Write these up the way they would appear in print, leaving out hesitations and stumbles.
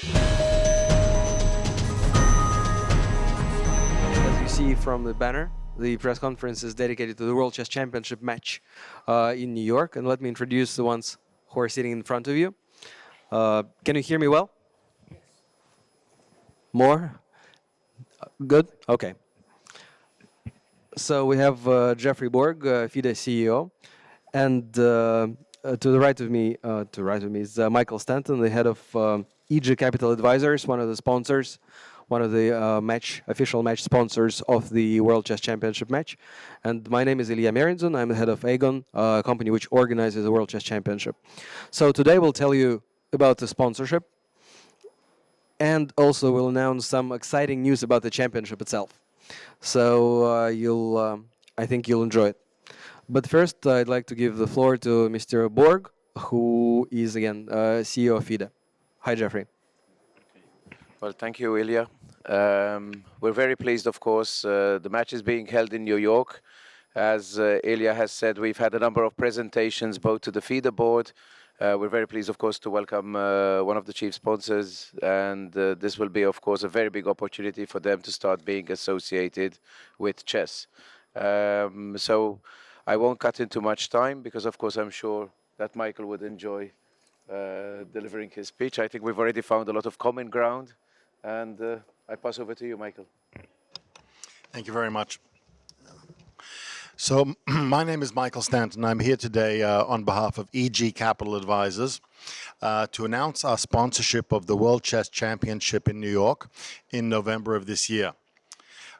As you see from the banner, the press conference is dedicated to the World Chess Championship match in New York. And let me introduce the ones who are sitting in front of you. Can you hear me well? More? Good? Okay. So we have Jeffrey Borg, FIDE CEO, and to the right of me, is Michael Stanton, the head of EG Capital Advisors, one of the sponsors, one of the official match sponsors of the World Chess Championship match. And my name is Ilya Merinzun. I'm the head of Agon, a company which organizes the World Chess Championship. So today we'll tell you about the sponsorship, and also we'll announce some exciting news about the championship itself. So I think you'll enjoy it. But first, I'd like to give the floor to Mr. Borg, who is again CEO of FIDE. Hi, Jeffrey. Well, thank you, Ilya. We're very pleased, of course. The match is being held in New York. As Ilya has said, we've had a number of presentations both to the FIDE board. We're very pleased, of course, to welcome one of the chief sponsors, and this will be, of course, a very big opportunity for them to start being associated with chess. So I won't cut into much time because, of course, I'm sure that Michael would enjoy delivering his speech. I think we've already found a lot of common ground, and I pass over to you, Michael. Thank you very much. So my name is Michael Stanton. I'm here today on behalf of EG Capital Advisors to announce our sponsorship of the World Chess Championship in New York in November of this year.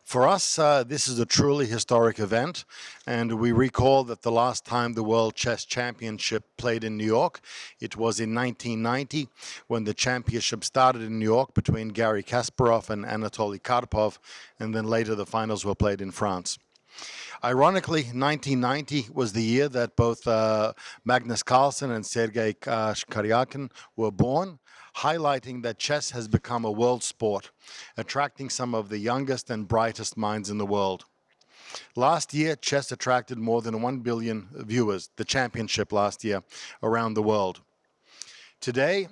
For us, this is a truly historic event, and we recall that the last time the World Chess Championship played in New York, it was in 1990 when the championship started in New York between Garry Kasparov and Anatoly Karpov, and then later the finals were played in France. Ironically, 1990 was the year that both Magnus Carlsen and Sergei Karyakin were born, highlighting that chess has become a world sport, attracting some of the youngest and brightest minds in the world. Last year, chess attracted more than 1 billion viewers, the championship last year, around the world. Today,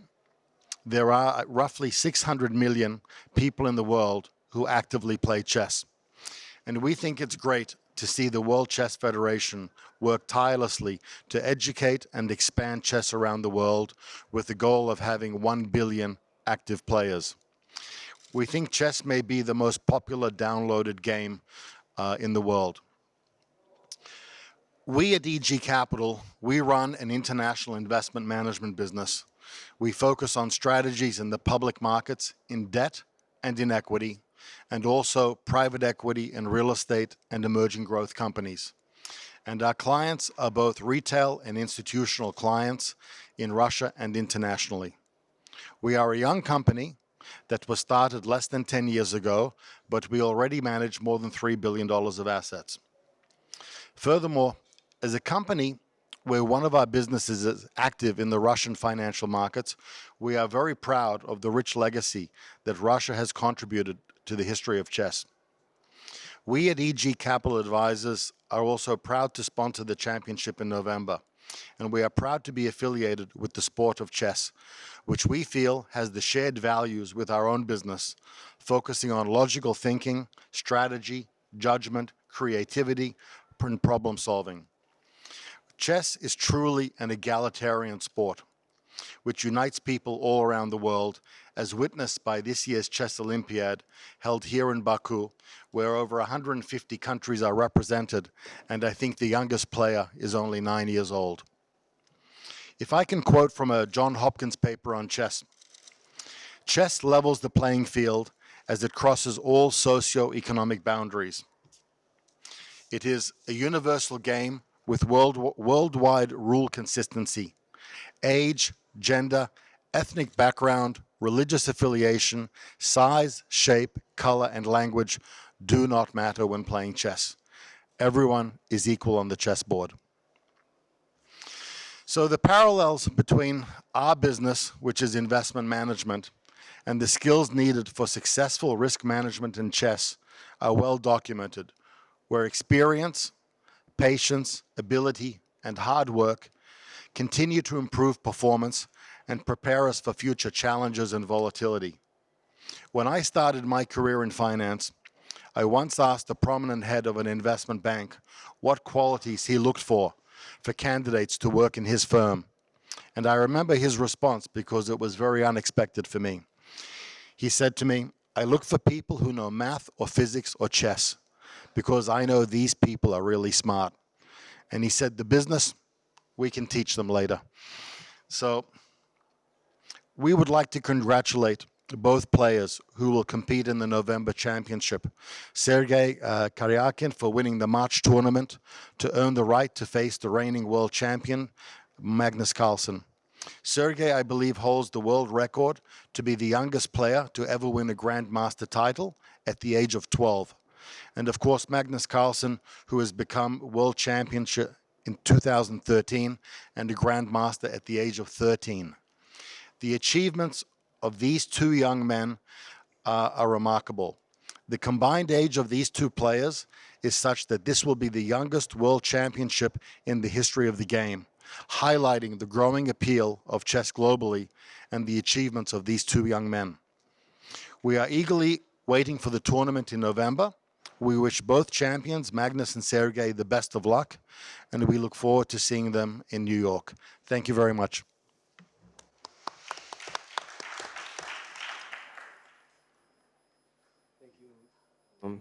there are roughly 600 million people in the world who actively play chess. And we think it's great to see the World Chess Federation work tirelessly to educate and expand chess around the world with the goal of having 1 billion active players. We think chess may be the most popular downloaded game in the world. We at EG Capital, we run an international investment management business. We focus on strategies in the public markets, in debt and in equity, and also private equity and real estate and emerging growth companies. And our clients are both retail and institutional clients in Russia and internationally. We are a young company that was started less than 10 years ago, but we already manage more than $3 billion of assets. Furthermore, as a company where one of our businesses is active in the Russian financial markets, we are very proud of the rich legacy that Russia has contributed to the history of chess. We at EG Capital Advisors are also proud to sponsor the championship in November, and we are proud to be affiliated with the sport of chess, which we feel has the shared values with our own business, focusing on logical thinking, strategy, judgment, creativity, and problem solving. Chess is truly an egalitarian sport, which unites people all around the world, as witnessed by this year's Chess Olympiad held here in Baku, where over 150 countries are represented, and I think the youngest player is only 9 years old. If I can quote from a John Hopkins paper on chess, chess levels the playing field as it crosses all socio-economic boundaries. It is a universal game with worldwide rule consistency. Age, gender, ethnic background, religious affiliation, size, shape, color, and language do not matter when playing chess. Everyone is equal on the chessboard. So the parallels between our business, which is investment management, and the skills needed for successful risk management in chess are well documented, where experience, patience, ability, and hard work continue to improve performance and prepare us for future challenges and volatility. When I started my career in finance, I once asked a prominent head of an investment bank what qualities he looked for candidates to work in his firm. And I remember his response because it was very unexpected for me. He said to me, I look for people who know math or physics or chess because I know these people are really smart. And he said, the business, we can teach them later. So we would like to congratulate both players who will compete in the November championship. Sergei Karyakin for winning the March tournament to earn the right to face the reigning world champion, Magnus Carlsen. Sergei, I believe, holds the world record to be the youngest player to ever win a Grandmaster title at the age of 12. And of course, Magnus Carlsen, who has become world champion in 2013 and a Grandmaster at the age of 13. The achievements of these two young men are remarkable. The combined age of these two players is such that this will be the youngest world championship in the history of the game, highlighting the growing appeal of chess globally and the achievements of these two young men. We are eagerly waiting for the tournament in November. We wish both champions, Magnus and Sergei, the best of luck, and we look forward to seeing them in New York. Thank you very much.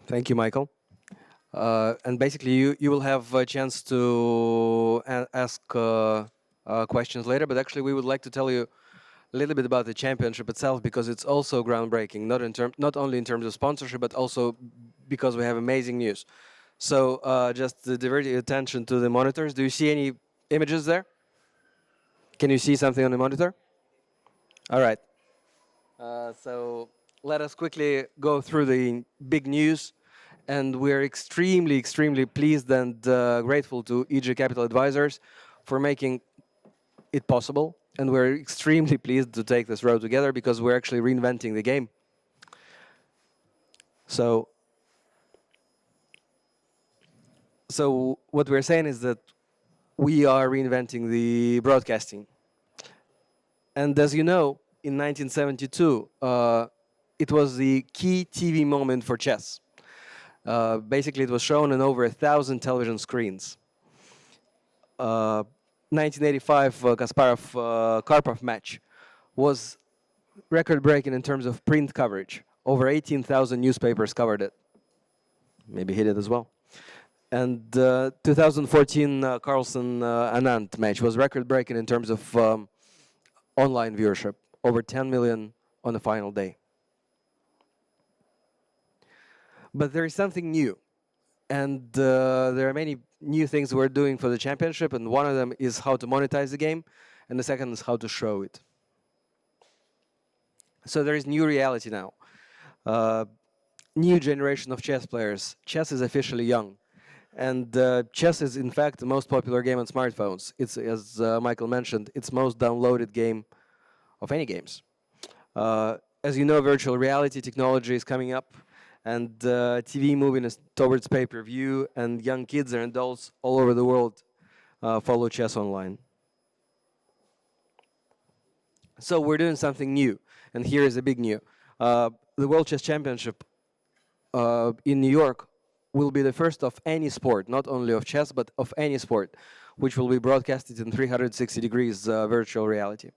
Thank you, Michael. And basically, you will have a chance to ask questions later. But actually, we would like to tell you a little bit about the championship itself because it's also groundbreaking, not only in terms of sponsorship, but also because we have amazing news. So just to divert your attention to the monitors. Do you see any images there? Can you see something on the monitor? All right. So let us quickly go through the big news. And we're extremely, extremely pleased and grateful to EG Capital Advisors for making it possible. And we're extremely pleased to take this road together because we're actually reinventing the game. So what we're saying is that we are reinventing the broadcasting. And as you know, in 1972, it was the key TV moment for chess. Basically, it was shown on over 1,000 television screens. 1985 Kasparov-Karpov match was record-breaking in terms of print coverage. Over 18,000 newspapers covered it. Maybe hit it as well. And 2014 Carlsen-Anand match was record-breaking in terms of online viewership. Over 10 million on the final day. But there is something new. And there are many new things we're doing for the championship, and one of them is how to monetize the game, and the second is how to show it. So there is new reality now. New generation of chess players. Chess is officially young. And chess is, in fact, the most popular game on smartphones. It's, as Michael mentioned, it's most downloaded game of any games. As you know, virtual reality technology is coming up, and TV moving towards pay-per-view, and young kids and adults all over the world follow chess online. So we're doing something new, and here is a big new. The World Chess Championship in New York will be the first of any sport, not only of chess, but of any sport, which will be broadcasted in 360 degrees virtual reality.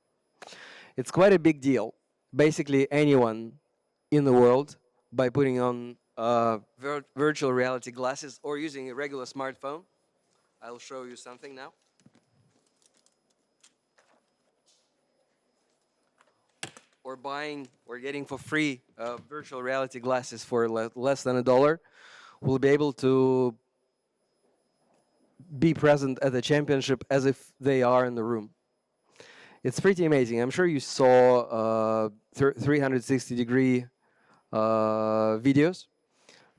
It's quite a big deal. Basically, anyone in the world, by putting on virtual reality glasses or using a regular smartphone, I'll show you something now. Or buying or getting for free virtual reality glasses for less than $1, will be able to be present at the championship as if they are in the room. It's pretty amazing. I'm sure you saw 360-degree videos,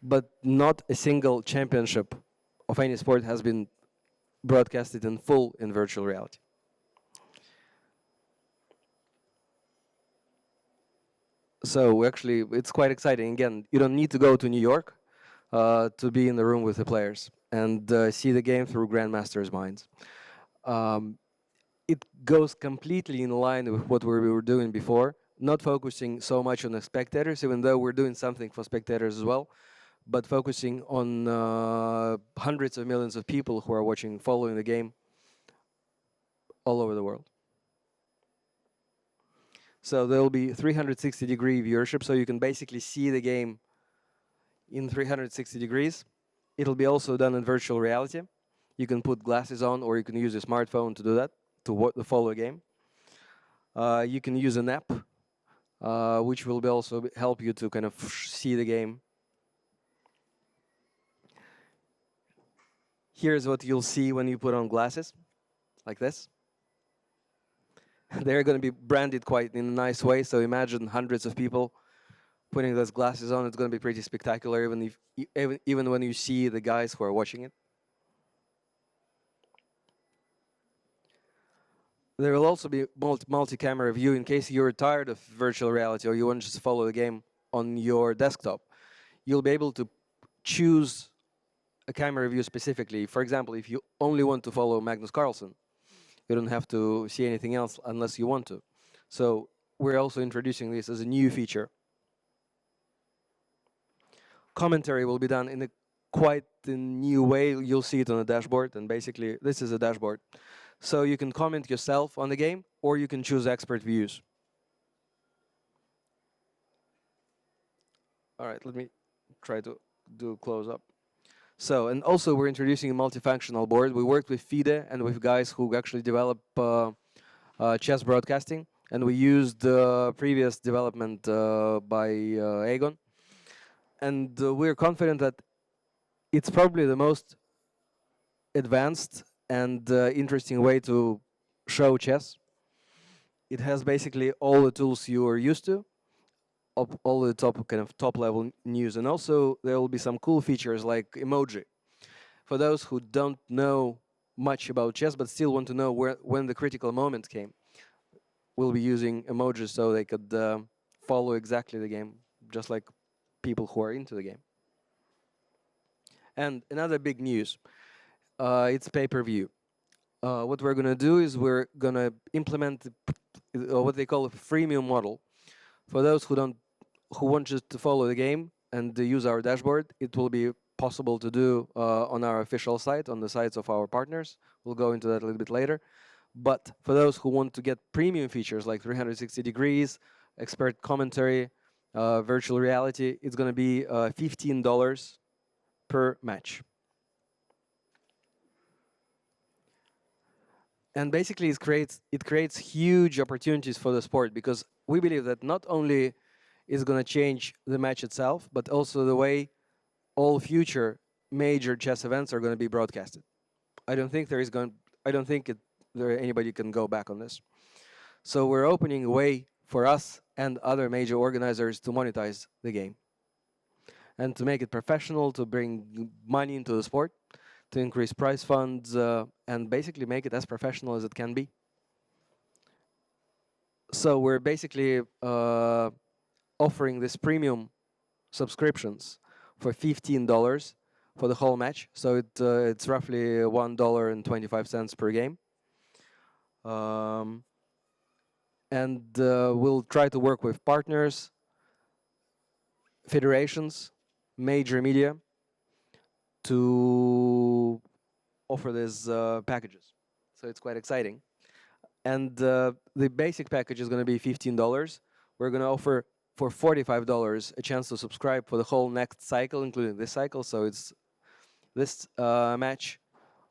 but not a single championship of any sport has been broadcasted in full in virtual reality. So actually, it's quite exciting. Again, you don't need to go to New York to be in the room with the players and see the game through grandmasters' minds. it goes completely in line with what we were doing before, not focusing so much on the spectators, even though we're doing something for spectators as well, but focusing on hundreds of millions of people who are watching, following the game all over the world. So there will be 360-degree viewership, so you can basically see the game in 360 degrees. It'll be also done in virtual reality. You can put glasses on, or you can use a smartphone to do that, to follow a game. You can use an app, which will be also help you to kind of see the game. Here's what you'll see when you put on glasses, like this. They're going to be branded quite in a nice way, so imagine hundreds of people putting those glasses on. It's going to be pretty spectacular, even when you see the guys who are watching it. There will also be multi-camera view in case you're tired of virtual reality or you want to just follow the game on your desktop. You'll be able to choose a camera view specifically. For example, if you only want to follow Magnus Carlsen, you don't have to see anything else unless you want to. So we're also introducing this as a new feature. Commentary will be done in a quite a new way. You'll see it on the dashboard, and basically this is a dashboard. So you can comment yourself on the game, or you can choose expert views. All right, let me try to do a close up. So, and also we're introducing a multifunctional board. We worked with FIDE and with guys who actually develop chess broadcasting, and we used previous development by Agon. And we're confident that it's probably the most advanced and interesting way to show chess. It has basically all the tools you are used to, all the top level news, and also there will be some cool features like emoji. For those who don't know much about chess but still want to know when the critical moment came, we'll be using emojis so they could follow exactly the game, just like people who are into the game. And another big news, it's pay-per-view. What we're going to do is we're going to implement what they call a freemium model. For those who want just to follow the game and use our dashboard, it will be possible to do on our official site, on the sites of our partners. We'll go into that a little bit later. But for those who want to get premium features like 360 degrees, expert commentary, virtual reality, it's going to be $15 per match. And basically it creates huge opportunities for the sport, because we believe that not only is going to change the match itself, but also the way all future major chess events are going to be broadcasted. I don't think anybody can go back on this. So we're opening a way for us and other major organizers to monetize the game and to make it professional, to bring money into the sport, to increase prize funds, and basically make it as professional as it can be. So we're basically offering this premium subscriptions for $15 for the whole match. So it's roughly $1.25 per game. And we'll try to work with partners, federations, major media to offer these packages. So it's quite exciting. And the basic package is going to be $15. We're going to offer for $45 a chance to subscribe for the whole next cycle, including this cycle. So it's this match,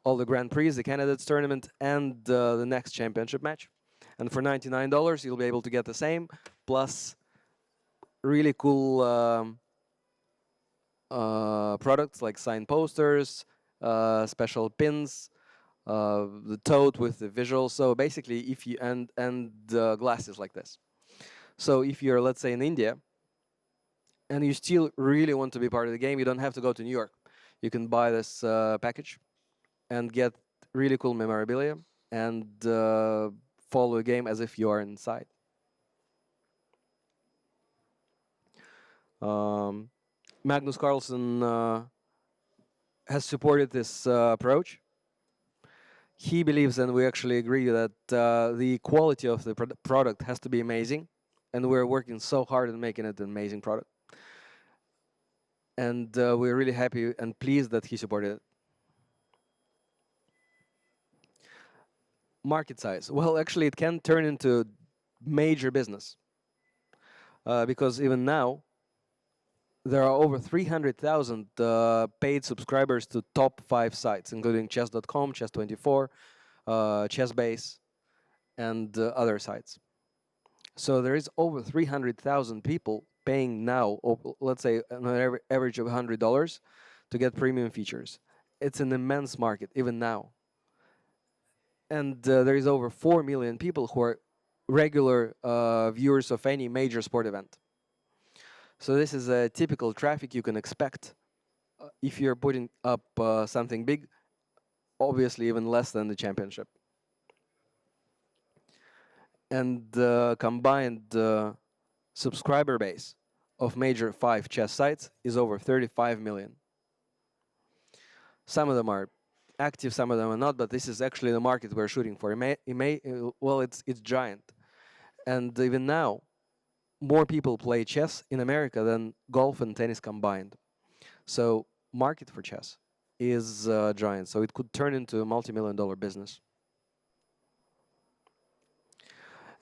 all the Grand Prix, the candidates tournament, and the next championship match. And for $99, you'll be able to get the same, plus really cool products like signed posters, special pins, the tote with the visuals. So basically, if you and glasses like this. So if you're, let's say, in India, and you still really want to be part of the game, you don't have to go to New York. You can buy this package and get really cool memorabilia and follow the game as if you are inside. Magnus Carlsen has supported this approach. He believes, and we actually agree, that the quality of the product has to be amazing, and we're working so hard on making it an amazing product. And we're really happy and pleased that he supported it. Market size. Well, actually, it can turn into major business because even now there are over 300,000 paid subscribers to top 5 sites, including chess.com, chess24, chessbase, and other sites. So there is over 300,000 people paying now, let's say an average of $100 to get premium features. It's an immense market even now. And there is over 4 million people who are regular viewers of any major sport event. So this is a typical traffic you can expect if you're putting up something big, obviously even less than the championship. And the combined subscriber base of major 5 chess sites is over 35 million. Some of them are active, some of them are not, but this is actually the market we're shooting for. Well, it's giant. And even now, more people play chess in America than golf and tennis combined. So market for chess is giant. So it could turn into a multi-million-dollar business.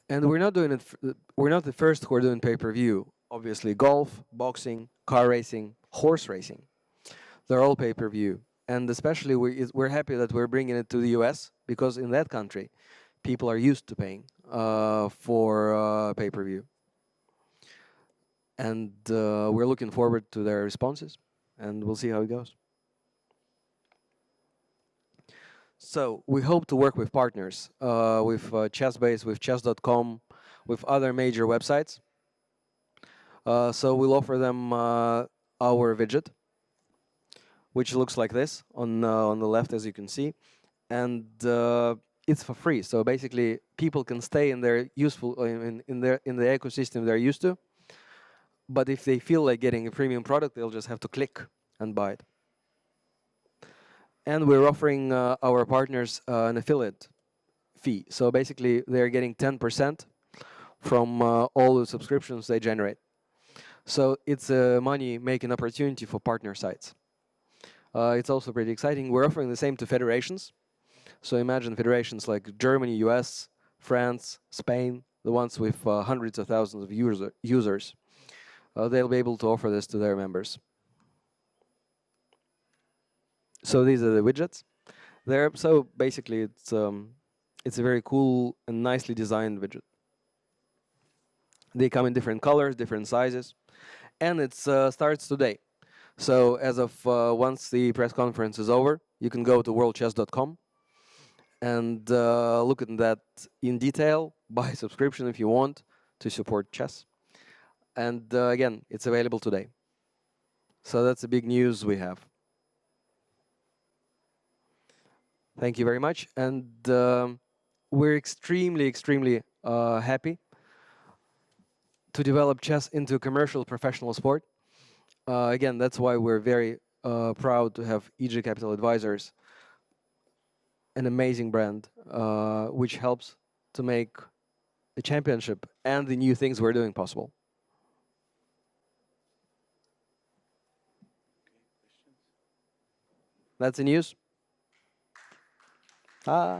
And we're not doing it. We're not the first who are doing pay-per-view. Obviously, golf, boxing, car racing, horse racing, they're all pay-per-view. And especially we're happy that we're bringing it to the U.S. because in that country, people are used to paying for pay-per-view. And we're looking forward to their responses, and we'll see how it goes. So we hope to work with partners, with ChessBase, with Chess.com, with other major websites. So we'll offer them our widget, which looks like this on the left, as you can see, and it's for free. So basically, people can stay in their in the ecosystem they're used to. But if they feel like getting a premium product, they'll just have to click and buy it. And we're offering our partners an affiliate fee. So basically, they're getting 10% from all the subscriptions they generate. So it's a money-making opportunity for partner sites. It's also pretty exciting. We're offering the same to federations. So imagine federations like Germany, US, France, Spain, the ones with hundreds of thousands of users. They'll be able to offer this to their members. So these are the widgets. So basically, it's a very cool and nicely designed widget. They come in different colors, different sizes, and it starts today. So as of once the press conference is over, you can go to worldchess.com and look at that in detail, buy a subscription if you want to support chess. And again, it's available today. So that's the big news we have. Thank you very much. And we're extremely, extremely happy to develop chess into a commercial professional sport. Again, that's why we're very proud to have EG Capital Advisors, an amazing brand, which helps to make the championship and the new things we're doing possible. That's the news. Ah.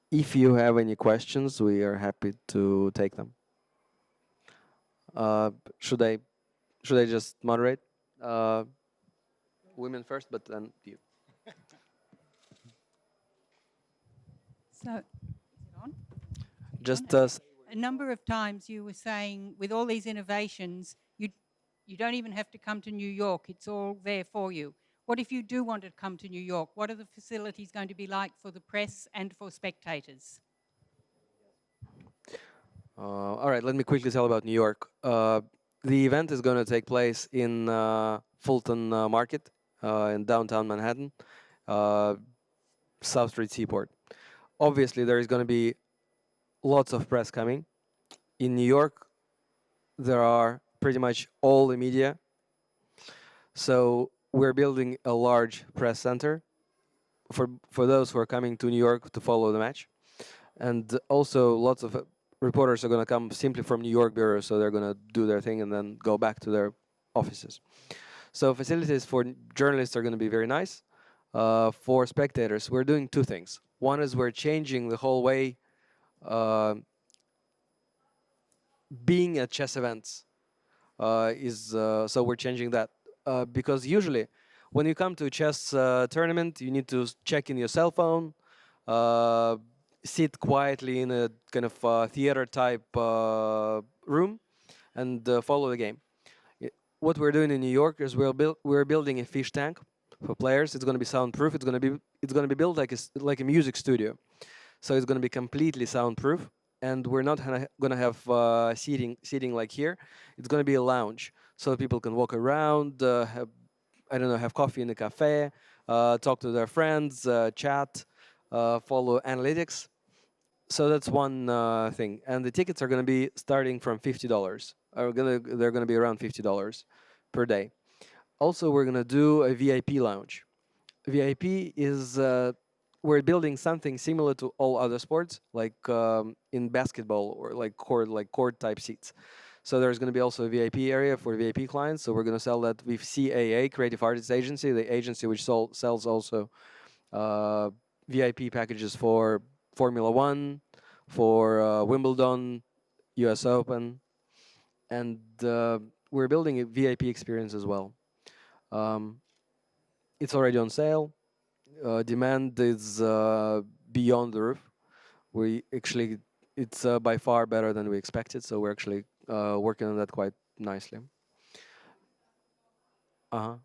If you have any questions, we are happy to take them. Should I just moderate? Women first, but then you. So, is it on? Just A number of times you were saying, with all these innovations, you don't even have to come to New York. It's all there for you. What if you do want to come to New York? What are the facilities going to be like for the press and for spectators? all right, let me quickly tell about New York. The event is going to take place in Fulton Market in downtown Manhattan, South Street Seaport. Obviously, there is going to be lots of press coming. In New York, there are pretty much all the media So we're building a large press center for those who are coming to New York to follow the match, and also lots of reporters are going to come simply from New York bureau, so they're going to do their thing and then go back to their offices. So facilities for journalists are going to be very nice. For spectators, we're doing two things. One is we're changing the whole way uh, being at chess events is so we're changing that because usually when you come to a chess tournament, you need to check in your cell phone, uh, sit quietly in a kind of theater type room, and follow the game. What we're doing in New York is we're building a fish tank for players. It's going to be soundproof. It's going to be built like like a music studio. So it's going to be completely soundproof, and we're not going to have seating like here. It's going to be a lounge, so people can walk around, have, I don't know, have coffee in a cafe, talk to their friends, chat, follow analytics. So that's one thing, and the tickets are going to be starting from $50. They're going to be around $50 per day. Also, we're going to do a VIP lounge. VIP is we're building something similar to all other sports, like in basketball or like court type seats. So there's going to be also a VIP area for VIP clients. So we're going to sell that with CAA, Creative Artists Agency, the agency which sells also uh, VIP packages for Formula One, for Wimbledon, U.S. Open, and we're building a VIP experience as well. Um, it's already on sale. Demand is beyond the roof. We actually, it's by far better than we expected. So we're actually working on that quite nicely. Uh huh.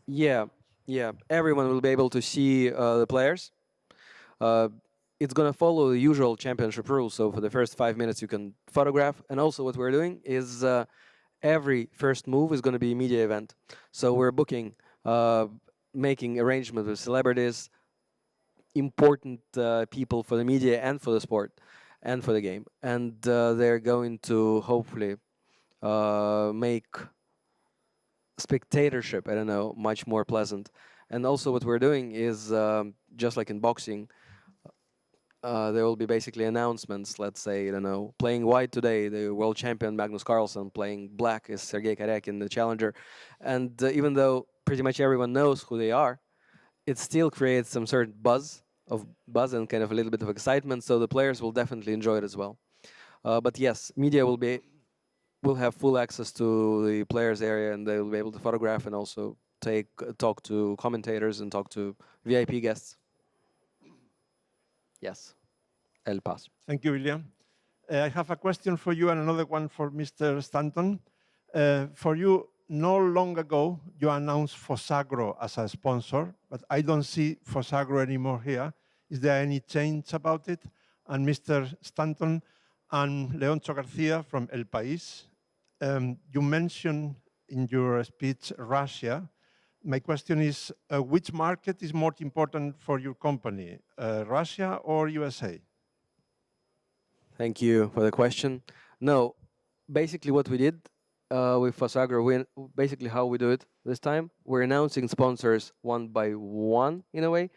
Yeah, yeah. Everyone will be able to see the players. Uh, it's gonna follow the usual championship rules. So for the first 5 minutes, you can photograph. And also, what we're doing is every first move is gonna be a media event. So we're booking, making arrangements with celebrities, important people for the media and for the sport and for the game, and they're going to hopefully make spectatorship, I don't know, much more pleasant. And also, what we're doing is just like in boxing, there will be basically announcements. Let's say, I don't know, playing white today, the world champion Magnus Carlsen; playing black is Sergei Karyakin, the challenger. And even though pretty much everyone knows who they are, it still creates some certain buzz and kind of a little bit of excitement. So the players will definitely enjoy it as well. But yes, media will have full access to the players area, and they will be able to photograph and also talk to commentators and talk to VIP guests. Yes, El Paso. Thank you, William. I have a question for you and another one for Mr. Stanton. For you, not long ago, you announced Fosagro as a sponsor, but I don't see Fosagro anymore here. Is there any change about it? And Mr. Stanton and Leoncho Garcia from El País, you mentioned in your speech Russia. My question is, which market is more important for your company, Russia or USA? Thank you for the question. No, basically what we did with Fasagro, basically how we do it this time, we're announcing sponsors one by one in a way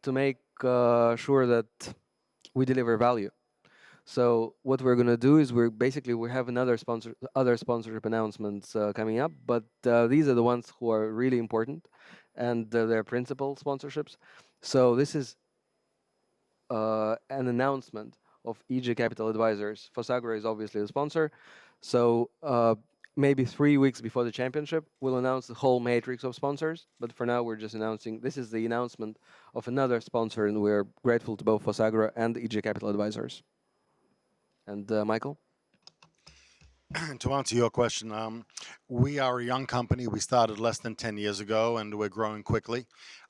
to make sure that we deliver value. So what we're gonna do is we have other sponsorship announcements coming up, but these are the ones who are really important, and they're principal sponsorships. So this is an announcement of EG Capital Advisors. Fosagro is obviously the sponsor. So maybe 3 weeks before the championship, we'll announce the whole matrix of sponsors. But for now, we're just announcing this is the announcement of another sponsor, and we're grateful to both Fosagro and EG Capital Advisors. And Michael? To answer your question, we are a young company. We started less than 10 years ago, and we're growing quickly.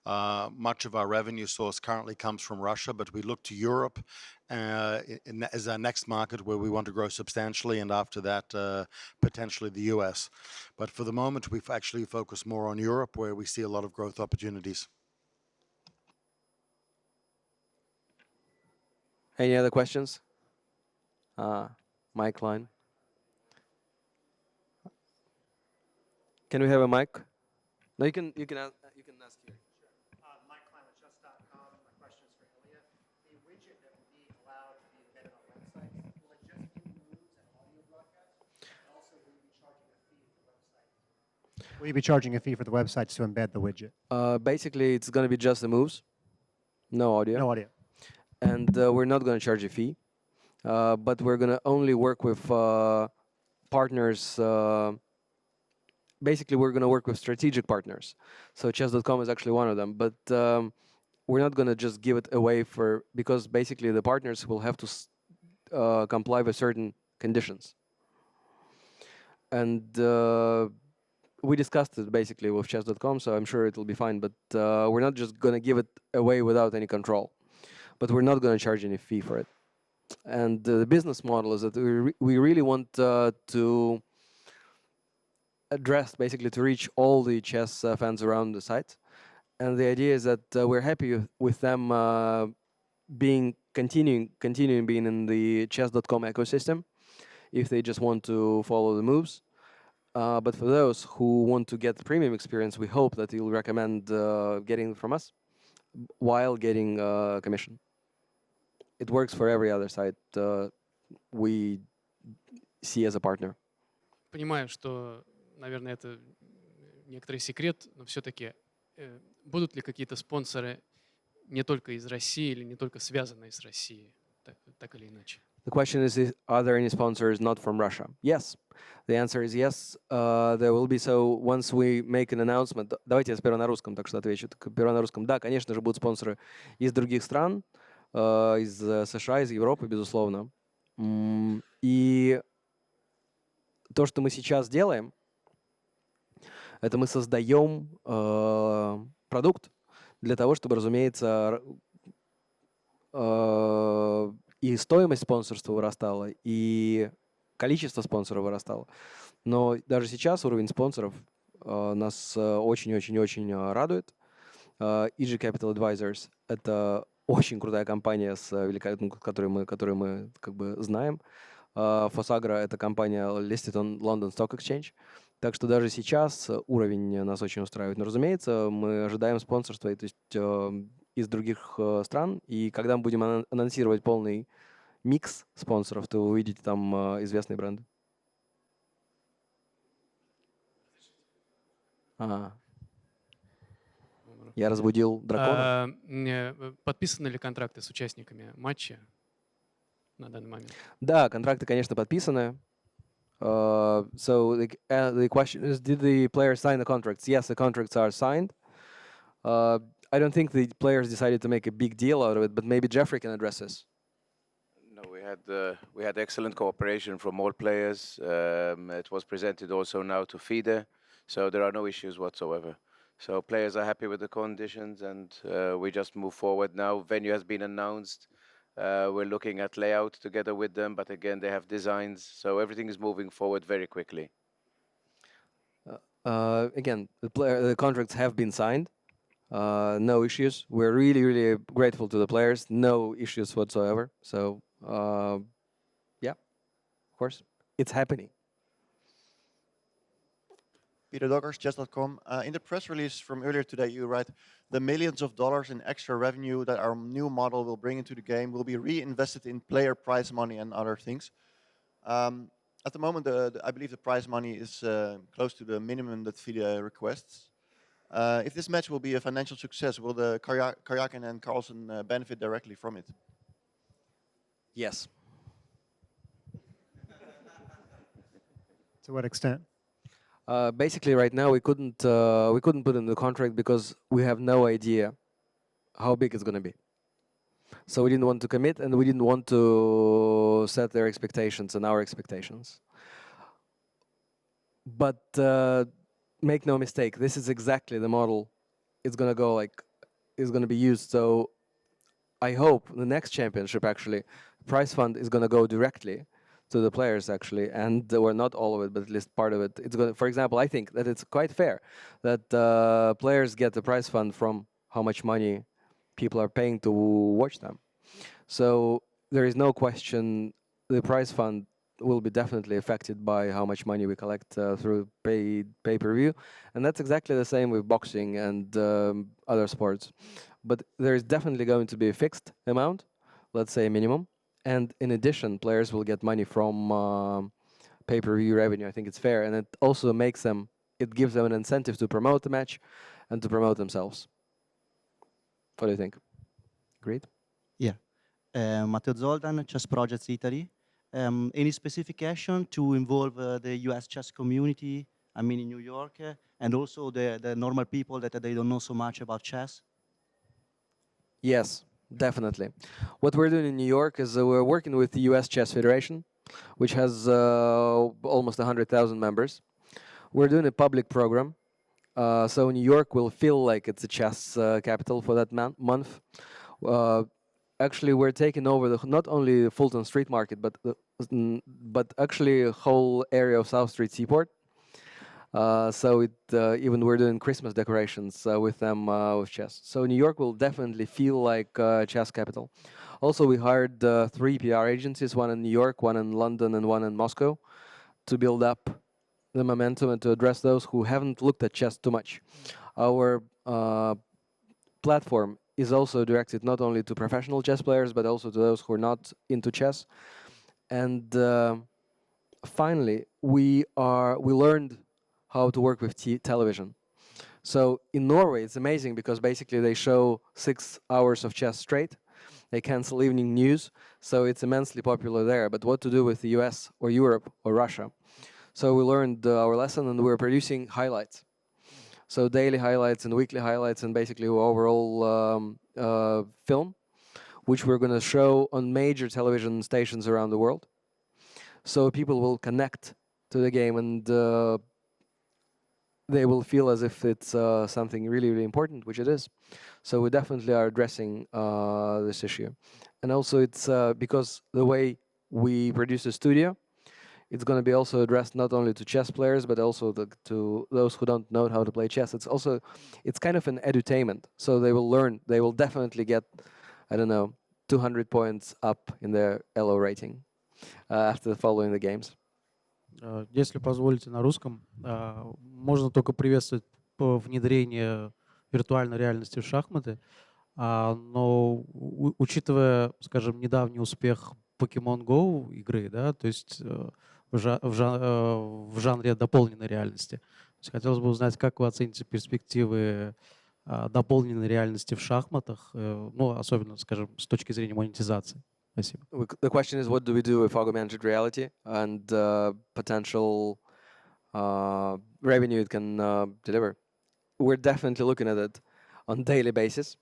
Much of our revenue source currently comes from Russia, but we look to Europe as our next market where we want to grow substantially, and after that, potentially the US. But for the moment, we've actually focused more on Europe, where we see a lot of growth opportunities. Any other questions? Mic line. Can we have a mic? No, you can ask here. Mike Klein with Just.com. My question is for Ilya. The widget that will be allowed to be embedded on websites, will it just do moves and audio broadcasts? And also, will you be charging a fee for the website? Will you be charging a fee for the websites to embed the widget? Basically, it's going to be just the moves, no audio. No audio. And we're not going to charge a fee, but we're going to only work with partners. Basically, we're going to work with strategic partners. So chess.com is actually one of them. But we're not going to just give it away because basically the partners will have to comply with certain conditions. And we discussed it basically with chess.com, so I'm sure it'll be fine. But we're not just going to give it away without any control. But we're not going to charge any fee for it. And the business model is that we really want to address, basically to reach all the chess fans around the site. And the idea is that we're happy with them continuing being in the chess.com ecosystem if they just want to follow the moves. But for those who want to get the premium experience, we hope that you'll recommend getting from us while getting commission. It works for every other site we see as a partner. Понимаю, что, наверное, это некоторый секрет, но все-таки будут ли какие-то спонсоры не только из России или не только связанные с Россией, так или иначе? The question is, are there any sponsors not from Russia? Yes. The answer is yes. There will be. So once we make an announcement, давайте я сперва на русском, так что отвечу. Сперва на русском. Да, конечно же, будут спонсоры из других стран, из США, из Европы, безусловно. И то, что мы сейчас делаем, это мы создаем продукт для того, чтобы, разумеется, и стоимость спонсорства вырастала, и количество спонсоров вырастало. Но даже сейчас уровень спонсоров нас очень-очень-очень радует. EG Capital Advisors — это очень крутая компания, которую мы как бы знаем. Fosagra — это компания listed on London Stock Exchange. Так что даже сейчас уровень нас очень устраивает. Но, разумеется, мы ожидаем спонсорства, то есть из других стран. И когда мы будем анонсировать полный микс спонсоров, то вы увидите там известные бренды. Я разбудил дракона. Подписаны ли контракты с участниками матча на данный момент? Да, контракты, конечно, подписаны. So the question is, did the players sign the contracts? Yes, the contracts are signed. I don't think the players decided to make a big deal out of it, but maybe Jeffrey can address this. No, we had excellent cooperation from all players. It was presented also now to FIDE, so there are no issues whatsoever. So players are happy with the conditions, and we just move forward now. Venue has been announced. We're looking at layout together with them, but again, they have designs, so everything is moving forward very quickly. Again, the contracts have been signed. No issues. We're really, really grateful to the players. No issues whatsoever. So, yeah, of course, it's happening. Peter Doggers, chess.com. In the press release from earlier today, you write, the millions of dollars in extra revenue that our new model will bring into the game will be reinvested in player prize money and other things. At the moment, I believe the prize money is close to the minimum that FIDE requests. If this match will be a financial success, will the Karjakin and Carlsen benefit directly from it? Yes. To what extent? Basically, right now we couldn't put in the contract because we have no idea how big it's going to be. So we didn't want to commit, and we didn't want to set their expectations and our expectations. But make no mistake, this is exactly the model. It's going to go is going to be used. So I hope the next championship, actually, prize fund is going to go directly to the players, actually, and or not all of it, but at least part of it. It's going to, for example, I think that it's quite fair that players get the prize fund from how much money people are paying to watch them. So there is no question the prize fund will be definitely affected by how much money we collect through paid pay-per-view, and that's exactly the same with boxing and other sports. But there is definitely going to be a fixed amount, let's say a minimum, and in addition, players will get money from pay-per-view revenue. I think it's fair, and it also makes them, it gives them an incentive to promote the match and to promote themselves. What do you think? Agreed? Yeah. Matteo Zoldan, Chess Projects Italy. Any specific action to involve the US chess community, I mean in New York, and also the normal people that they don't know so much about chess? Yes, definitely. What we're doing in New York is we're working with the US Chess Federation, which has almost 100,000 members. We're doing a public program. So New York will feel like it's a chess capital for that month. Uh, Actually, we're taking over not only the Fulton Street Market, but actually a whole area of South Street Seaport. So even we're doing Christmas decorations with them with chess. So New York will definitely feel like chess capital. Also, we hired 3 PR agencies: one in New York, one in London, and one in Moscow, to build up the momentum and to address those who haven't looked at chess too much. Our platform is also directed not only to professional chess players but also to those who are not into chess. And finally, we learned how to work with television. So in Norway, it's amazing because basically they show 6 hours of chess straight. They cancel evening news, so it's immensely popular there. But what to do with the US or Europe or Russia? So we learned our lesson, and we're producing highlights. So daily highlights and weekly highlights, and basically overall film, which we're going to show on major television stations around the world. So people will connect to the game, and they will feel as if it's something really, really important, which it is. So we definitely are addressing this issue. And also it's because the way we produce a studio, it's going to be also addressed not only to chess players, but also to those who don't know how to play chess. It's kind of an edutainment. So they will learn, they will definitely get, I don't know, 200 points up in their ELO rating after following the games. Если позволите на русском, можно только приветствовать внедрение виртуальной реальности в шахматы, но учитывая, скажем, недавний успех Pokemon Go игры, да, то есть в жанре дополненной реальности, то есть хотелось бы узнать, как вы оцените перспективы дополненной реальности в шахматах, ну, особенно, скажем, с точки зрения монетизации. Спасибо. The question is, what do we do with augmented reality and potential revenue it can deliver? We're definitely looking at it on daily basis.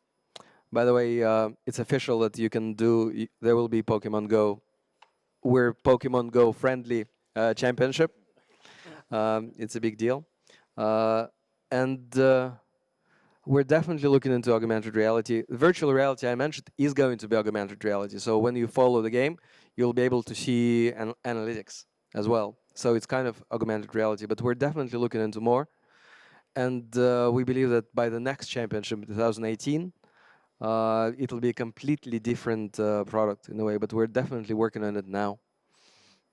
By the way, it's official that you can do. There will be Pokemon Go. We're Pokemon Go friendly championship. It's a big deal, and we're definitely looking into augmented reality. Virtual reality I mentioned is going to be augmented reality. So when you follow the game, you'll be able to see analytics as well. So it's kind of augmented reality, but we're definitely looking into more. And we believe that by the next championship in 2018, it'll be a completely different product in a way, but we're definitely working on it now.